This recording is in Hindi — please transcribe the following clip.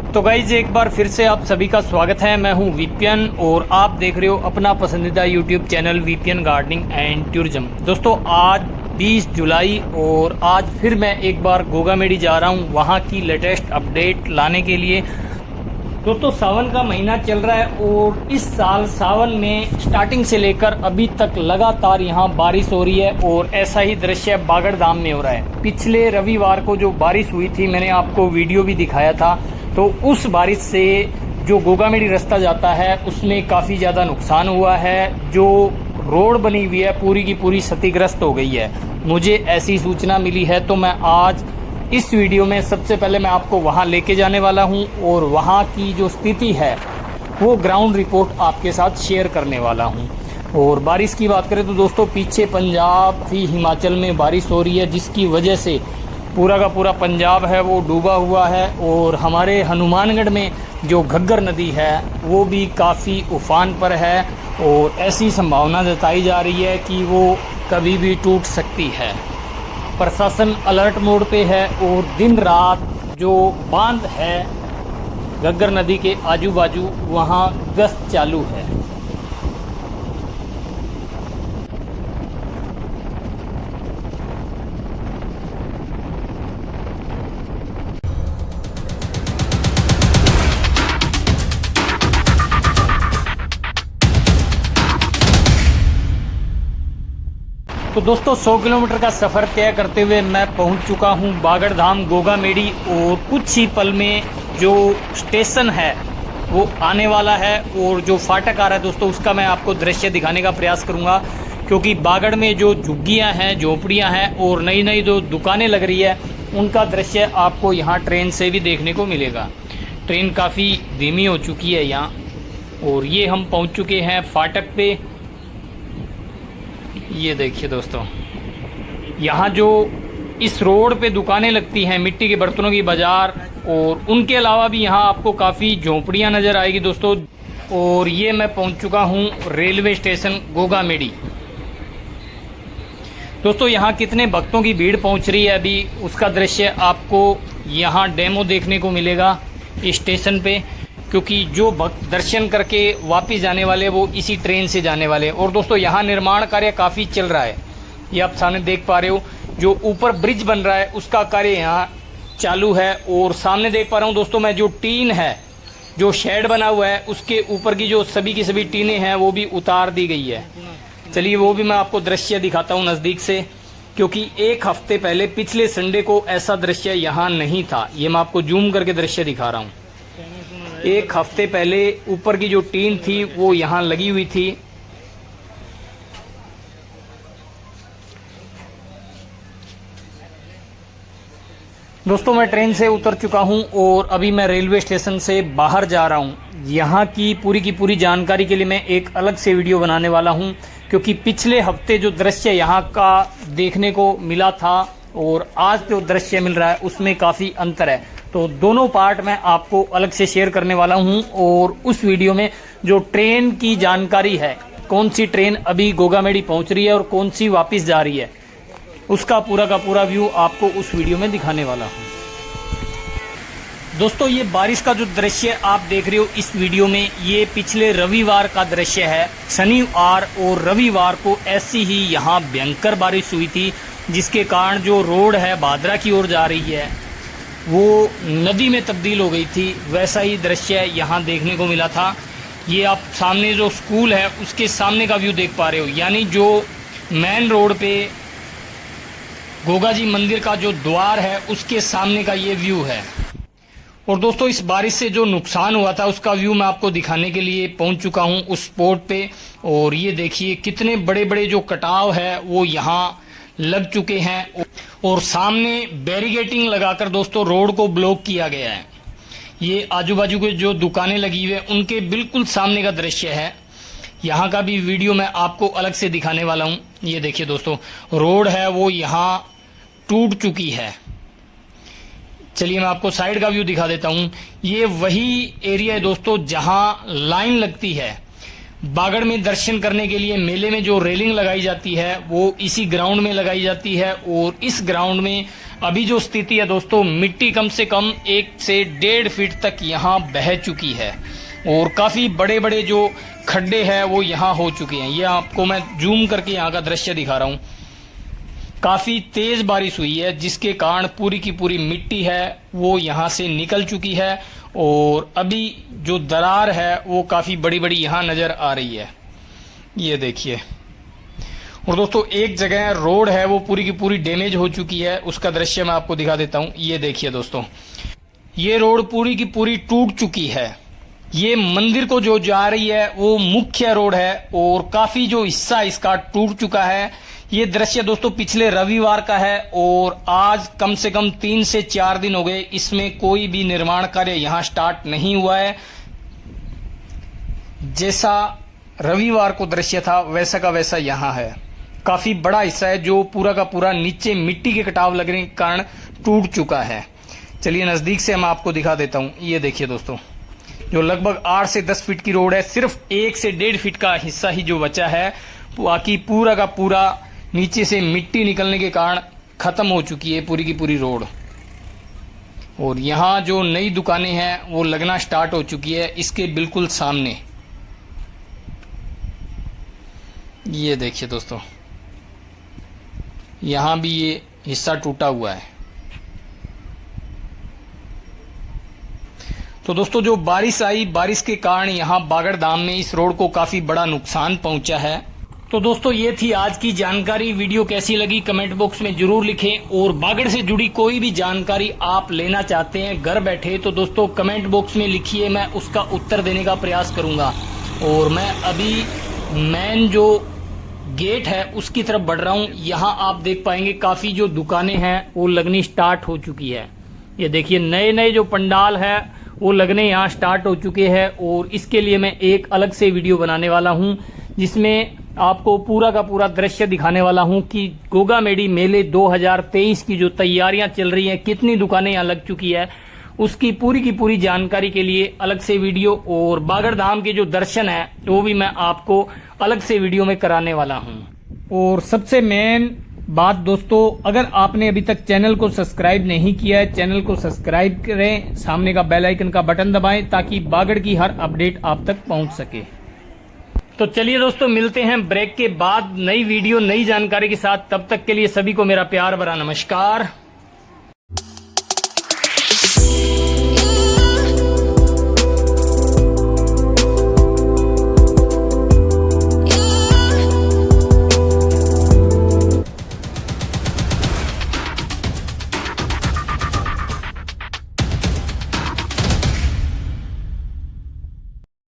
तो गाइज एक बार फिर से आप सभी का स्वागत है। मैं हूं वीपीएन और आप देख रहे हो अपना पसंदीदा YouTube channel VPN gardening and tourism. दोस्तों आज 20 जुलाई और आज फिर मैं एक बार गोगामेडी जा रहा हूं वहां की लेटेस्ट अपडेट लाने के लिए। दोस्तों सावन का महीना चल रहा है और इस साल सावन में स्टार्टिंग से लेकर अभी तक लगातार यहाँ बारिश हो रही है और ऐसा ही दृश्य बागड़ धाम में हो रहा है। पिछले रविवार को जो बारिश हुई थी मैंने आपको वीडियो भी दिखाया था, तो उस बारिश से जो गोगामेडी रास्ता जाता है उसमें काफ़ी ज़्यादा नुकसान हुआ है। जो रोड बनी हुई है पूरी की पूरी क्षतिग्रस्त हो गई है। मुझे ऐसी सूचना मिली है तो मैं आज इस वीडियो में सबसे पहले मैं आपको वहां लेके जाने वाला हूं और वहां की जो स्थिति है वो ग्राउंड रिपोर्ट आपके साथ शेयर करने वाला हूं। और बारिश की बात करें तो दोस्तों पीछे पंजाब भी हिमाचल में बारिश हो रही है, जिसकी वजह से पूरा का पूरा पंजाब है वो डूबा हुआ है। और हमारे हनुमानगढ़ में जो घग्गर नदी है वो भी काफ़ी उफान पर है और ऐसी संभावना जताई जा रही है कि वो कभी भी टूट सकती है। प्रशासन अलर्ट मोड पे है और दिन रात जो बांध है घग्गर नदी के आजू बाजू वहाँ गश्त चालू है। तो दोस्तों 100 किलोमीटर का सफ़र तय करते हुए मैं पहुंच चुका हूं बागड़ धाम गोगामेडी और कुछ ही पल में जो स्टेशन है वो आने वाला है और जो फाटक आ रहा है दोस्तों उसका मैं आपको दृश्य दिखाने का प्रयास करूंगा, क्योंकि बागड़ में जो झुग्गियां हैं झोपड़ियां हैं और नई नई जो दुकानें लग रही है उनका दृश्य आपको यहाँ ट्रेन से भी देखने को मिलेगा। ट्रेन काफ़ी धीमी हो चुकी है यहाँ और ये हम पहुँच चुके हैं फाटक पे। ये देखिए दोस्तों यहाँ जो इस रोड पे दुकानें लगती हैं मिट्टी के बर्तनों की बाजार और उनके अलावा भी यहाँ आपको काफ़ी झोंपड़ियाँ नज़र आएगी दोस्तों। और ये मैं पहुँच चुका हूँ रेलवे स्टेशन गोगामेडी। दोस्तों यहाँ कितने भक्तों की भीड़ पहुँच रही है अभी उसका दृश्य आपको यहाँ डेमो देखने को मिलेगा इस स्टेशन पे, क्योंकि जो भक्त दर्शन करके वापस जाने वाले वो इसी ट्रेन से जाने वाले। और दोस्तों यहाँ निर्माण कार्य काफ़ी चल रहा है, ये आप सामने देख पा रहे हो। जो ऊपर ब्रिज बन रहा है उसका कार्य यहाँ चालू है और सामने देख पा रहा हूँ दोस्तों मैं जो टीन है जो शेड बना हुआ है उसके ऊपर की जो सभी की सभी टीनें हैं वो भी उतार दी गई है। चलिए वो भी मैं आपको दृश्य दिखाता हूँ नज़दीक से, क्योंकि एक हफ्ते पहले पिछले संडे को ऐसा दृश्य यहाँ नहीं था। ये मैं आपको जूम करके दृश्य दिखा रहा हूँ। एक हफ्ते पहले ऊपर की जो टीन थी वो यहाँ लगी हुई थी। दोस्तों मैं ट्रेन से उतर चुका हूं और अभी मैं रेलवे स्टेशन से बाहर जा रहा हूं। यहाँ की पूरी जानकारी के लिए मैं एक अलग से वीडियो बनाने वाला हूं, क्योंकि पिछले हफ्ते जो दृश्य यहाँ का देखने को मिला था और आज जो दृश्य मिल रहा है उसमें काफ़ी अंतर है। तो दोनों पार्ट मैं आपको अलग से शेयर करने वाला हूं और उस वीडियो में जो ट्रेन की जानकारी है, कौन सी ट्रेन अभी गोगामेडी पहुंच रही है और कौन सी वापस जा रही है, उसका पूरा का पूरा व्यू आपको उस वीडियो में दिखाने वाला हूं। दोस्तों ये बारिश का जो दृश्य आप देख रहे हो इस वीडियो में, ये पिछले रविवार का दृश्य है। शनिवार और रविवार को ऐसी ही यहाँ भयंकर बारिश हुई थी, जिसके कारण जो रोड है भादरा की ओर जा रही है वो नदी में तब्दील हो गई थी। वैसा ही दृश्य यहाँ देखने को मिला था। ये आप सामने जो स्कूल है उसके सामने का व्यू देख पा रहे हो, यानी जो मेन रोड पे गोगा जी मंदिर का जो द्वार है उसके सामने का ये व्यू है। और दोस्तों इस बारिश से जो नुकसान हुआ था उसका व्यू मैं आपको दिखाने के लिए पहुंच चुका हूं उस स्पॉट पे। और ये देखिए कितने बड़े बड़े जो कटाव है वो यहाँ लग चुके हैं और सामने बैरिकेटिंग लगाकर दोस्तों रोड को ब्लॉक किया गया है। ये आजू बाजू के जो दुकानें लगी हुई है उनके बिल्कुल सामने का दृश्य है। यहाँ का भी वीडियो मैं आपको अलग से दिखाने वाला हूँ। ये देखिए दोस्तों रोड है वो यहाँ टूट चुकी है। चलिए मैं आपको साइड का व्यू दिखा देता हूँ। ये वही एरिया है दोस्तों जहाँ लाइन लगती है बागड़ में दर्शन करने के लिए। मेले में जो रेलिंग लगाई जाती है वो इसी ग्राउंड में लगाई जाती है और इस ग्राउंड में अभी जो स्थिति है दोस्तों, मिट्टी कम से कम 1 से 1.5 फीट तक यहाँ बह चुकी है और काफ़ी बड़े बड़े जो खड्डे हैं वो यहाँ हो चुके हैं। ये आपको मैं जूम करके यहाँ का दृश्य दिखा रहा हूँ। काफ़ी तेज़ बारिश हुई है जिसके कारण पूरी की पूरी मिट्टी है वो यहाँ से निकल चुकी है और अभी जो दरार है वो काफ़ी बड़ी बड़ी यहाँ नज़र आ रही है। ये देखिए। और दोस्तों एक जगह रोड है वो पूरी की पूरी डैमेज हो चुकी है, उसका दृश्य मैं आपको दिखा देता हूँ। ये देखिए दोस्तों, ये रोड पूरी की पूरी टूट चुकी है। ये मंदिर को जो जा रही है वो मुख्य रोड है और काफ़ी जो हिस्सा इसका टूट चुका है। ये दृश्य दोस्तों पिछले रविवार का है और आज कम से कम 3 से 4 दिन हो गए, इसमें कोई भी निर्माण कार्य यहाँ स्टार्ट नहीं हुआ है। जैसा रविवार को दृश्य था वैसा का वैसा यहाँ है। काफ़ी बड़ा हिस्सा है जो पूरा का पूरा नीचे मिट्टी के कटाव लगने के कारण टूट चुका है। चलिए नज़दीक से मैं आपको दिखा देता हूँ। ये देखिए दोस्तों, जो लगभग 8 से 10 फीट की रोड है, सिर्फ 1 से 1.5 फीट का हिस्सा ही जो बचा है, बाकी पूरा का पूरा नीचे से मिट्टी निकलने के कारण खत्म हो चुकी है पूरी की पूरी रोड। और यहाँ जो नई दुकानें हैं वो लगना स्टार्ट हो चुकी है इसके बिल्कुल सामने। ये देखिए दोस्तों, यहाँ भी ये हिस्सा टूटा हुआ है। तो दोस्तों जो बारिश आई, बारिश के कारण यहाँ बागड़धाम में इस रोड को काफ़ी बड़ा नुकसान पहुंचा है। तो दोस्तों ये थी आज की जानकारी। वीडियो कैसी लगी कमेंट बॉक्स में जरूर लिखें और बागड़ से जुड़ी कोई भी जानकारी आप लेना चाहते हैं घर बैठे तो दोस्तों कमेंट बॉक्स में लिखिए, मैं उसका उत्तर देने का प्रयास करूंगा। और मैं अभी मेन जो गेट है उसकी तरफ बढ़ रहा हूँ। यहाँ आप देख पाएंगे काफ़ी जो दुकानें हैं वो लगनी स्टार्ट हो चुकी है। ये देखिए नए नए जो पंडाल है वो लगने यहाँ स्टार्ट हो चुके हैं और इसके लिए मैं एक अलग से वीडियो बनाने वाला हूँ जिसमें आपको पूरा का पूरा दृश्य दिखाने वाला हूँ कि गोगामेडी मेले 2023 की जो तैयारियां चल रही हैं, कितनी दुकानें यहाँ लग चुकी है, उसकी पूरी की पूरी जानकारी के लिए अलग से वीडियो और बागड़धाम के जो दर्शन है वो भी मैं आपको अलग से वीडियो में कराने वाला हूँ। और सबसे मेन बात दोस्तों, अगर आपने अभी तक चैनल को सब्सक्राइब नहीं किया है, चैनल को सब्सक्राइब करें, सामने का बेल आइकन का बटन दबाएं ताकि बागड़ की हर अपडेट आप तक पहुंच सके। तो चलिए दोस्तों मिलते हैं ब्रेक के बाद नई वीडियो नई जानकारी के साथ। तब तक के लिए सभी को मेरा प्यार भरा नमस्कार।